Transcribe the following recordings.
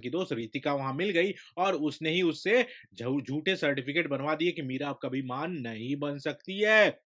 की दोस्त रितिका वहां मिल गई और उसने ही उससे झूठे सर्टिफिकेट बनवा दिए कि मीरा अब कभी मां नहीं बन सकती है।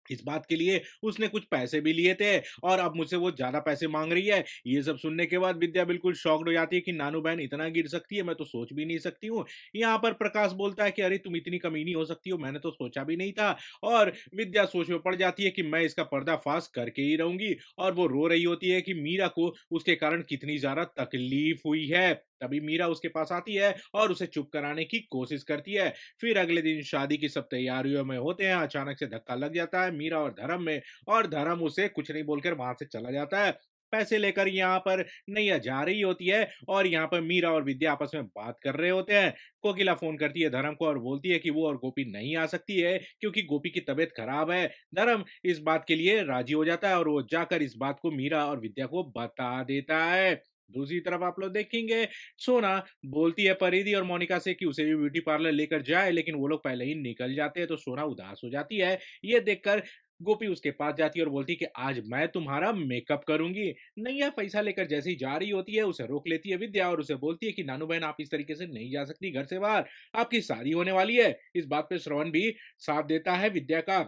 इस बात के लिए उसने कुछ पैसे भी लिए थे और अब मुझसे वो ज़्यादा पैसे माँग रही है। ये सब सुनने के बाद विद्या बिल्कुल शॉक्ड हो जाती है कि नानू बहन इतना गिर सकती है, मैं तो सोच भी नहीं सकती हूँ। यहाँ पर प्रकाश बोलता है कि अरे तुम इतनी कमीनी हो सकती हो, मैंने तो सोचा भी नहीं था। और विद्या सोच में पड़ जाती है कि मैं इसका पर्दाफाश करके ही रहूँगी और वो रो रही होती है कि मीरा को उसके कारण कितनी ज़्यादा तकलीफ हुई है। तभी मीरा उसके पास आती है और उसे चुप कराने की कोशिश करती है। फिर अगले दिन शादी की सब तैयारियों में होते हैं, अचानक से धक्का लग जाता है मीरा और धर्म में और धर्म उसे कुछ नहीं बोलकर वहां से चला जाता है। पैसे लेकर यहाँ पर नैया जा रही होती है और यहाँ पर मीरा और विद्या आपस में बात कर रहे होते हैं। कोकिला फोन करती है धर्म को और बोलती है कि वो और गोपी नहीं आ सकती है क्योंकि गोपी की तबीयत खराब है। धर्म इस बात के लिए राजी हो जाता है और वो जाकर इस बात को मीरा और विद्या को बता देता है। दूसरी तरफ आप लोग देखेंगे, सोना बोलती है परिधि और मोनिका से कि उसे भी ब्यूटी पार्लर लेकर जाए, लेकिन वो लोग पहले ही निकल जाते हैं तो सोना उदास हो जाती है। ये देखकर गोपी उसके पास जाती है और बोलती है कि आज मैं तुम्हारा मेकअप करूंगी। नैया पैसा लेकर जैसे ही जा रही होती है उसे रोक लेती है विद्या और उसे बोलती है कि नानू बहन आप इस तरीके से नहीं जा सकती घर से बाहर, आपकी शादी होने वाली है। इस बात पे श्रवण भी साथ देता है विद्या का।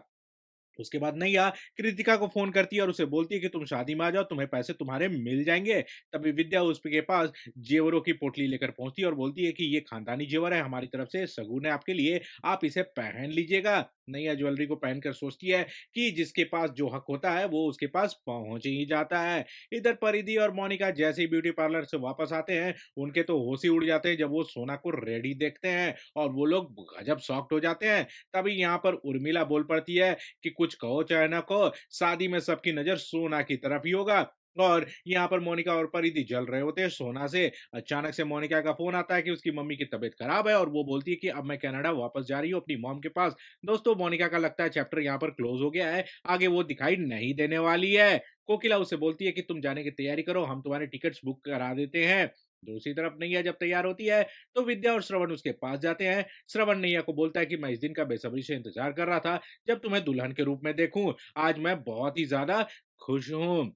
उसके बाद नैया कृतिका को फ़ोन करती है और उसे बोलती है कि तुम शादी में आ जाओ, तुम्हें पैसे तुम्हारे मिल जाएँगे। तभी विद्या उसके पास जेवरों की पोटली लेकर पहुँचती है और बोलती है कि ये खानदानी जेवर है हमारी तरफ से, शगुन है आपके लिए, आप इसे पहन लीजिएगा। नैया ज्वेलरी को पहनकर सोचती है कि जिसके पास जो हक होता है वो उसके पास पहुँच ही जाता है। इधर परिधि और मोनिका जैसे ही ब्यूटी पार्लर से वापस आते हैं, उनके तो होश ही उड़ जाते हैं जब वो सोना को रेडी देखते हैं और वो लोग गजब शॉक्ड हो जाते हैं। तभी यहाँ पर उर्मिला बोल पड़ती है कि कुछ कहो चाहे ना कहो, शादी में सबकी नजर सोना की तरफ ही होगा। और यहाँ पर मोनिका और परिधि जल रहे होते हैं सोना से। अचानक से मोनिका का फोन आता है कि उसकी मम्मी की तबीयत खराब है और वो बोलती है कि अब मैं कनाडा वापस जा रही हूँ अपनी मॉम के पास। दोस्तों मोनिका का लगता है चैप्टर यहाँ पर क्लोज हो गया है, आगे वो दिखाई नहीं देने वाली है। कोकिला उसे बोलती है कि तुम जाने की तैयारी करो, हम तुम्हारे टिकट्स बुक करा देते हैं। दूसरी तरफ नैया जब तैयार होती है तो विद्या और श्रवण उसके पास जाते हैं। श्रवण नैया को बोलता है कि मैं इस दिन का बेसब्री से इंतजार कर रहा था जब तुम्हें दुल्हन के रूप में देखूं। आज मैं बहुत ही ज्यादा खुश हूँ।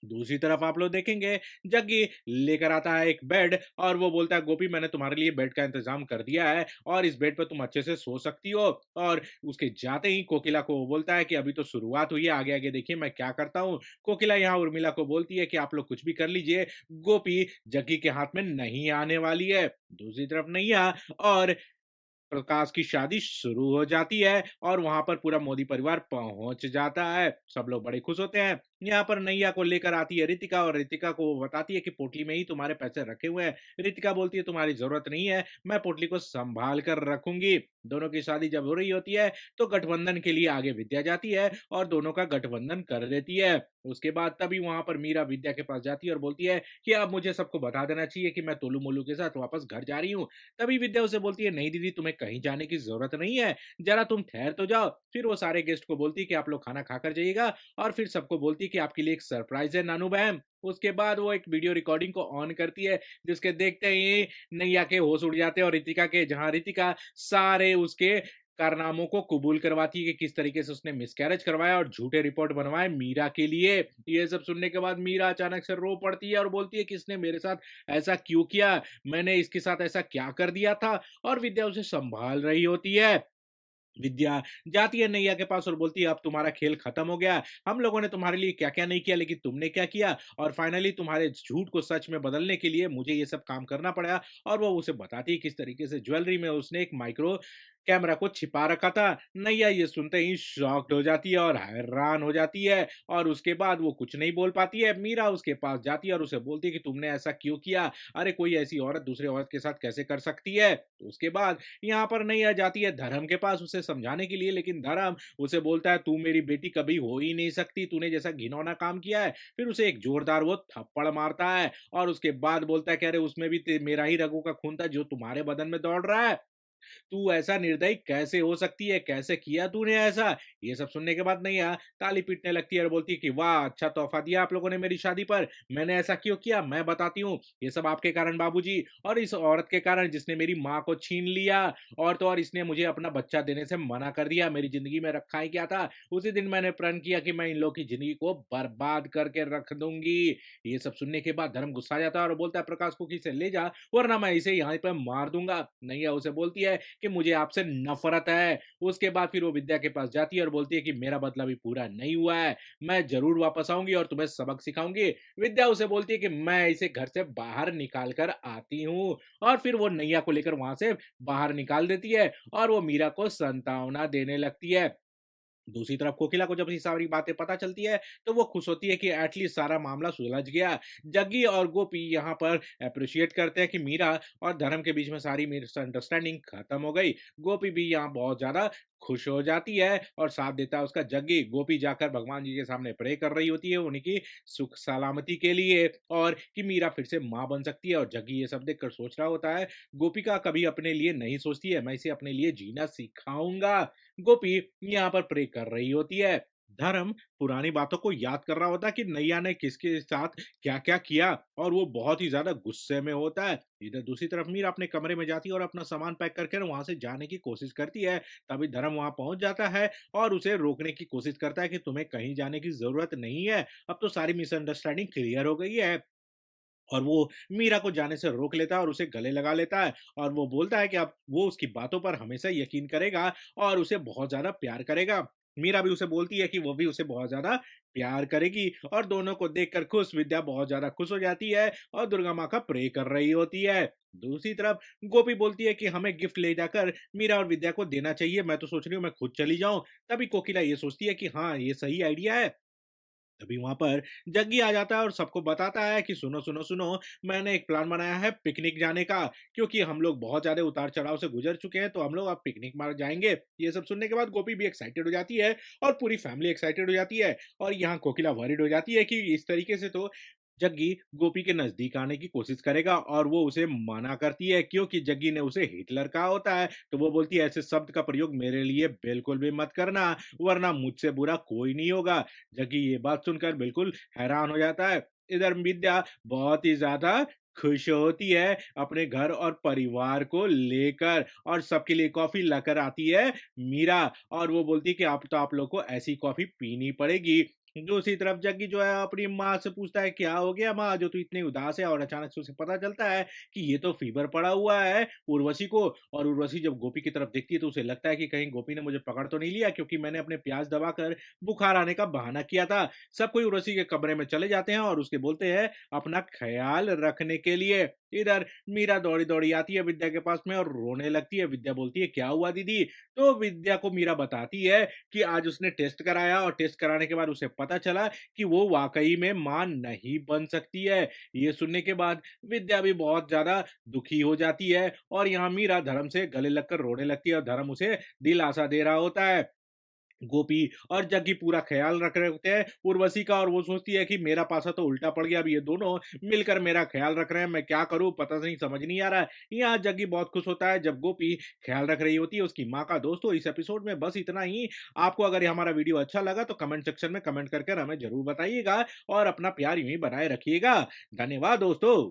दूसरी तरफ आप लोग देखेंगे, जग्गी लेकर आता है एक बेड और वो बोलता है गोपी मैंने तुम्हारे लिए बेड का इंतजाम कर दिया है और इस बेड पर तुम अच्छे से सो सकती हो। और उसके जाते ही कोकिला को वो बोलता है कि अभी तो शुरुआत हुई है, आगे आगे देखिए मैं क्या करता हूँ। कोकिला यहाँ उर्मिला को बोलती है कि आप लोग कुछ भी कर लीजिए, गोपी जग्गी के हाथ में नहीं आने वाली है। दूसरी तरफ नैया और प्रकाश की शादी शुरू हो जाती है और वहां पर पूरा मोदी परिवार पहुंच जाता है। सब लोग बड़े खुश होते हैं। यहाँ पर नैया को लेकर आती है रितिका और रितिका को वो बताती है कि पोटली में ही तुम्हारे पैसे रखे हुए हैं। रितिका बोलती है तुम्हारी जरूरत नहीं है, मैं पोटली को संभाल कर रखूंगी। दोनों की शादी जब हो रही होती है तो गठबंधन के लिए आगे विद्या जाती है और दोनों का गठबंधन कर देती है। उसके बाद तभी वहां पर मीरा विद्या के पास जाती है और बोलती है कि अब मुझे सबको बता देना चाहिए कि मैं तोलू मोलू के साथ वापस घर जा रही हूँ। तभी विद्या उसे बोलती है नहीं दीदी तुम्हें कहीं जाने की जरूरत नहीं है, जरा तुम ठहर तो जाओ। फिर वो सारे गेस्ट को बोलती है कि आप लोग खाना खाकर जाइएगा और फिर सबको बोलती है कि आपके लिए एक सरप्राइज है नानू बहन। उसके बाद वो एक वीडियो रिकॉर्डिंग को ऑन करती है जिसके देखते ही नैया के होश उड़ जाते हैं और रितिका के, जहां रितिका सारे उसके कारनामों को कबूल करवाती है कि किस तरीके से उसने मिसकैरेज करवाया और झूठे रिपोर्ट बनवाए मीरा के लिए। ये सब सुनने के बाद मीरा अचानक से रो पड़ती है और बोलती है कि इसने मेरे साथ ऐसा क्यों किया, मैंने इसके साथ ऐसा क्या कर दिया था। और विद्या उसे संभाल रही होती है। विद्या जाती है नैया के पास और बोलती है अब तुम्हारा खेल खत्म हो गया, हम लोगों ने तुम्हारे लिए क्या क्या नहीं किया लेकिन तुमने क्या किया, और फाइनली तुम्हारे झूठ को सच में बदलने के लिए मुझे ये सब काम करना पड़ा। और वो उसे बताती है किस तरीके से ज्वेलरी में उसने एक माइक्रो कैमरा को छिपा रखा था। नैया ये सुनते ही शॉक्ड हो जाती है और हैरान हो जाती है और उसके बाद वो कुछ नहीं बोल पाती है। मीरा उसके पास जाती है और उसे बोलती है कि तुमने ऐसा क्यों किया, अरे कोई ऐसी औरत दूसरे औरत के साथ कैसे कर सकती है। तो उसके बाद यहाँ पर नैया जाती है धर्म के पास उसे समझाने के लिए, लेकिन धर्म उसे बोलता है तू मेरी बेटी कभी हो ही नहीं सकती, तूने जैसा घिनौना काम किया है। फिर उसे एक जोरदार वो थप्पड़ मारता है और उसके बाद बोलता है कि अरे उसमें भी मेरा ही रगों का खून था जो तुम्हारे बदन में दौड़ रहा है। तू ऐसा निर्दयी कैसे हो सकती है? कैसे किया तूने ऐसा? ये सब सुनने के बाद नैया ताली पीटने लगती है और बोलती है कि वाह! अच्छा तोहफ़ा दिया आप लोगों ने मेरी शादी पर। मैंने ऐसा क्यों किया? मैं बताती हूँ। ये सब आपके कारण बाबूजी और इस औरत के कारण जिसने मेरी माँ को छीन लिया और तो और इसने मुझे अपना बच्चा देने से मना कर दिया। मेरी ज़िंदगी में रखा ही क्या था? उसी दिन मैंने प्रण किया कि मैं इन लोगों की ज़िंदगी को बर्बाद करके रख दूँगी। ये सब सुनने के बाद धर्म गुस्सा आ जाता है और बोलता है प्रकाश को कि इसे ले जा वरना मैं इसे यहीं पे मार दूँगा। नैया उसे बोलती है कि मुझे आपसे नफ़रत है। उसके बाद फिर वो विद्या के पास जाती है और बोलती है कि मेरा बदला अभी पूरा नहीं हुआ है। मैं ज़रूर वापस आऊँगी और तुम्हें सबक सिखाऊँगी। विद्या उसे बोलती है कि मैं इसे घर से बाहर निकाल कर आती हूँ और फिर वो नैया को लेकर वहाँ से बाहर निकाल देती है और वो मीरा को सांत्वना देने लगती है। दूसरी तरफ कोकिला को जब ये सारी बातें पता चलती है, तो वो खुश होती है कि एटलीस्ट सारा मामला सुलझ गया। जग्गी और गोपी यहाँ पर एप्रिशिएट करते हैं कि मीरा और धर्म के बीच में सारी मिसअंडरस्टैंडिंग खत्म हो गई। गोपी भी यहाँ बहुत ज़्यादा खुश हो जाती है और साथ देता है उसका जग्गी। गोपी जाकर भगवान जी के सामने प्रे कर रही होती है उन्हीं की सुख सलामती के लिए और कि मीरा फिर से माँ बन सकती है और जग्गी ये सब देखकर सोच रहा होता है, गोपिका कभी अपने लिए नहीं सोचती है, मैं इसे अपने लिए जीना सिखाऊँगा। गोपी यहाँ पर प्रे कर रही होती है। धर्म पुरानी बातों को याद कर रहा होता है कि नैया ने किसके साथ क्या-क्या किया और वो बहुत ही ज़्यादा गुस्से में होता है। इधर दूसरी तरफ मीरा अपने कमरे में जाती है और अपना सामान पैक करके ना वहाँ से जाने की कोशिश करती है। तभी धर्म वहाँ पहुँच जाता है और उसे रोकने की कोशिश करता है कि तुम्हें कहीं जाने की ज़रूरत नहीं है। अब तो सारी मिसअंडरस्टैंडिंग क्लियर हो गई है। और वो मीरा को जाने से रोक लेता है और उसे गले लगा लेता है और वो बोलता है कि अब वो उसकी बातों पर हमेशा यकीन करेगा और उसे बहुत ज़्यादा प्यार करेगा। मीरा भी उसे बोलती है कि वो भी उसे बहुत ज़्यादा प्यार करेगी और दोनों को देखकर खुश विद्या बहुत ज़्यादा खुश हो जाती है और दुर्गा माँ का प्रे कर रही होती है। दूसरी तरफ गोपी बोलती है कि हमें गिफ्ट ले जाकर मीरा और विद्या को देना चाहिए, मैं तो सोच रही हूँ मैं खुद चली जाऊँ। तभी कोकिला ये सोचती है कि हाँ, ये सही आइडिया है। तभी वहाँ पर जग्गी आ जाता है और सबको बताता है कि सुनो, सुनो, सुनो, मैंने एक प्लान बनाया है पिकनिक जाने का, क्योंकि हम लोग बहुत ज़्यादा उतार-चढ़ाव से गुज़र चुके हैं, तो हम लोग अब पिकनिक मार जाएँगे। ये सब सुनने के बाद गोपी भी एक्साइटेड हो जाती है और पूरी फैमिली एक्साइटेड हो जाती है और यहाँ कोकिला वरीड हो जाती है कि इस तरीके से तो जग्गी गोपी के नज़दीक आने की कोशिश करेगा और वो उसे मना करती है क्योंकि जग्गी ने उसे हिटलर कहा होता है, तो वो बोलती है ऐसे शब्द का प्रयोग मेरे लिए बिल्कुल भी मत करना, वरना मुझसे बुरा कोई नहीं होगा। जग्गी ये बात सुनकर बिल्कुल हैरान हो जाता है। इधर विद्या बहुत ही ज़्यादा खुश होती है अपने घर और परिवार को लेकर और सबके लिए कॉफ़ी लाकर आती है मीरा और वो बोलती है कि अब तो आप लोग को ऐसी कॉफ़ी पीनी पड़ेगी। दूसरी तरफ जग्गी जो है अपनी माँ से पूछता है क्या हो गया माँ जो तू इतनी उदास है और अचानक से उसे पता चलता है कि ये तो फीवर पड़ा हुआ है उर्वशी को और उर्वशी जब गोपी की तरफ देखती है तो उसे लगता है कि कहीं गोपी ने मुझे पकड़ तो नहीं लिया क्योंकि मैंने अपने प्यास दबाकर बुखार आने का बहाना किया था। सब कोई उर्वशी के कमरे में चले जाते हैं और उसके बोलते हैं अपना ख्याल रखने के लिए। इधर मीरा दौड़ी दौड़ी आती है विद्या के पास में और रोने लगती है। विद्या बोलती है क्या हुआ दीदी? तो विद्या को मीरा बताती है कि आज उसने टेस्ट कराया और टेस्ट कराने के बाद उसे पता चला कि वो वाक़ई में माँ नहीं बन सकती है। ये सुनने के बाद विद्या भी बहुत ज़्यादा दुखी हो जाती है और यहाँ मीरा धर्म से गले लगकर रोने लगती है और धर्म उसे दिलासा दे रहा होता है। गोपी और जग्गी पूरा ख़्याल रख रहे होते हैं उर्वशी का और वो सोचती है कि मेरा पासा तो उल्टा पड़ गया, अब ये दोनों मिलकर मेरा ख़्याल रख रहे हैं, मैं क्या करूँ पता नहीं समझ नहीं आ रहा है। यहाँ जग्गी बहुत खुश होता है जब गोपी ख़्याल रख रही होती है उसकी माँ का। दोस्तों इस एपिसोड में बस इतना ही। आपको अगर ये हमारा वीडियो अच्छा लगा तो कमेंट सेक्शन में कमेंट कर हमें ज़रूर बताइएगा और अपना प्यार यूँ ही बनाए रखिएगा। धन्यवाद दोस्तों।